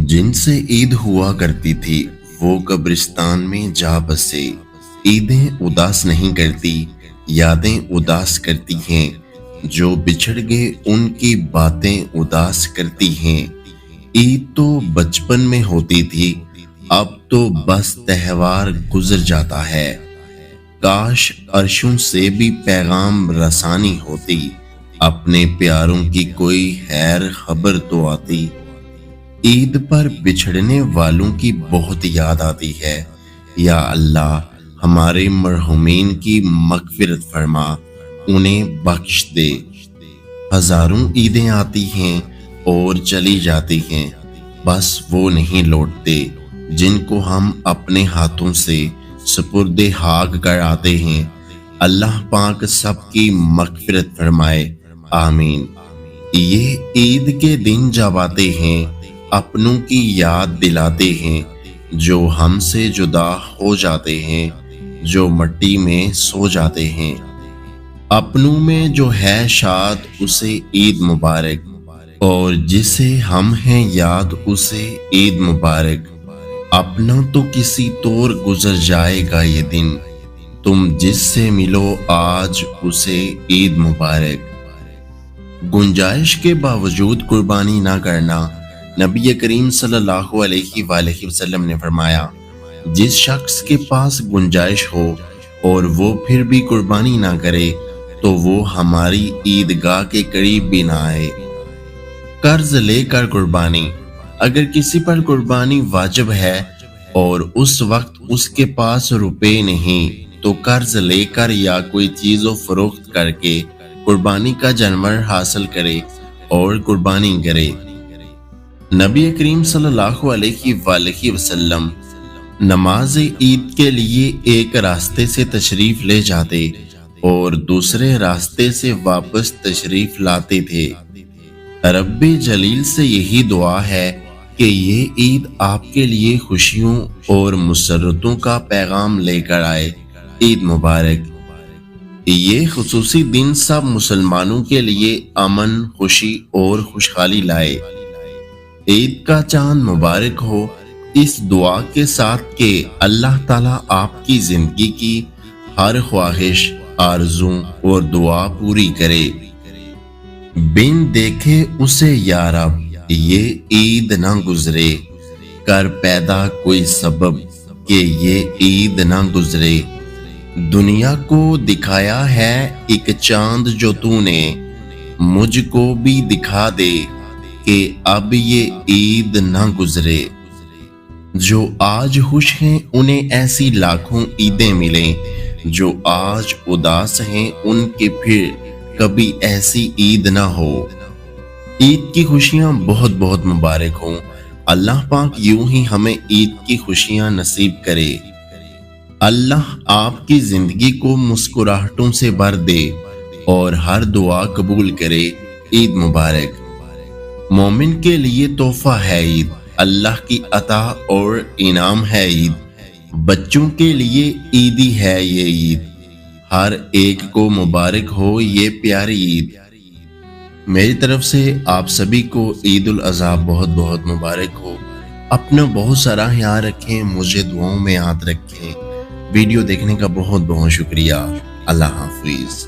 جن سے عید ہوا کرتی تھی وہ قبرستان میں جا بسے۔ عیدیں اداس نہیں کرتی، یادیں اداس کرتی ہیں، جو بچھڑ گئے ان کی باتیں اداس کرتی ہیں۔ عید تو بچپن میں ہوتی تھی، اب تو بس تہوار گزر جاتا ہے۔ کاش عرشوں سے بھی پیغام رسانی ہوتی، اپنے پیاروں کی کوئی خیر خبر تو آتی۔ عید پر بچھڑنے والوں کی بہت یاد آتی ہے۔ یا اللہ ہمارے مرحومین کی مغفرت فرما، انہیں بخش دے۔ ہزاروں عیدیں آتی ہیں اور چلی جاتی ہیں، بس وہ نہیں لوٹتے جن کو ہم اپنے ہاتھوں سے سپرد حاق کر آتے ہیں۔ اللہ پاک سب کی مغفرت فرمائے، آمین۔ یہ عید کے دن جب آتے ہیں اپنوں کی یاد دلاتے ہیں، جو ہم سے جدا ہو جاتے ہیں، جو مٹی میں سو جاتے ہیں۔ اپنوں میں جو ہے شاد اسے عید مبارک، اور جسے ہم ہیں یاد اسے عید مبارک۔ اپنا تو کسی طور گزر جائے گا یہ دن، تم جس سے ملو آج اسے عید مبارک۔ گنجائش کے باوجود قربانی نہ کرنا۔ نبی کریم صلی اللہ علیہ وآلہ وسلم نے فرمایا، جس شخص کے پاس گنجائش ہو اور وہ پھر بھی قربانی نہ کرے تو وہ ہماری عیدگاہ کے قریب بھی نہ آئے۔ قرض لے کر قربانی۔ اگر کسی پر قربانی واجب ہے اور اس وقت اس کے پاس روپے نہیں تو قرض لے کر یا کوئی چیز و فروخت کر کے قربانی کا جانور حاصل کرے اور قربانی کرے۔ نبی کریم صلی اللہ علیہ وآلہ وسلم نماز عید کے لیے ایک راستے سے تشریف لے جاتے اور دوسرے راستے سے واپس تشریف لاتے تھے۔ رب جلیل سے یہی دعا ہے کہ یہ عید آپ کے لیے خوشیوں اور مسرتوں کا پیغام لے کر آئے۔ عید مبارک۔ یہ خصوصی دن سب مسلمانوں کے لیے امن، خوشی اور خوشحالی لائے۔ عید کا چاند مبارک ہو، اس دعا کے ساتھ کہ اللہ تعالیٰ آپ کی زندگی کی ہر خواہش، آرزو اور دعا پوری کرے۔ بن دیکھے اسے یا رب یہ عید نہ گزرے، کر پیدا کوئی سبب کہ یہ عید نہ گزرے۔ دنیا کو دکھایا ہے ایک چاند جو تو نے، مجھ کو بھی دکھا دے کہ اب یہ عید نہ گزرے۔ جو آج خوش ہیں انہیں ایسی لاکھوں عیدیں ملیں، جو آج اداس ہیں ان کے پھر کبھی ایسی عید نہ ہو۔ عید کی خوشیاں بہت بہت مبارک ہوں۔ اللہ پاک یوں ہی ہمیں عید کی خوشیاں نصیب کرے۔ اللہ آپ کی زندگی کو مسکراہٹوں سے بھر دے اور ہر دعا قبول کرے۔ عید مبارک۔ مومن کے لیے تحفہ ہے عید، اللہ کی عطا اور انعام ہے عید۔ بچوں کے لیے عیدی ہے یہ عید، ہر ایک کو مبارک ہو یہ پیاری عید۔ میری طرف سے آپ سبھی کو عید الاضحیٰ بہت بہت مبارک ہو۔ اپنا بہت سارا خیال رکھیں، مجھے دعاؤں میں یاد رکھیں۔ ویڈیو دیکھنے کا بہت بہت شکریہ۔ اللہ حافظ۔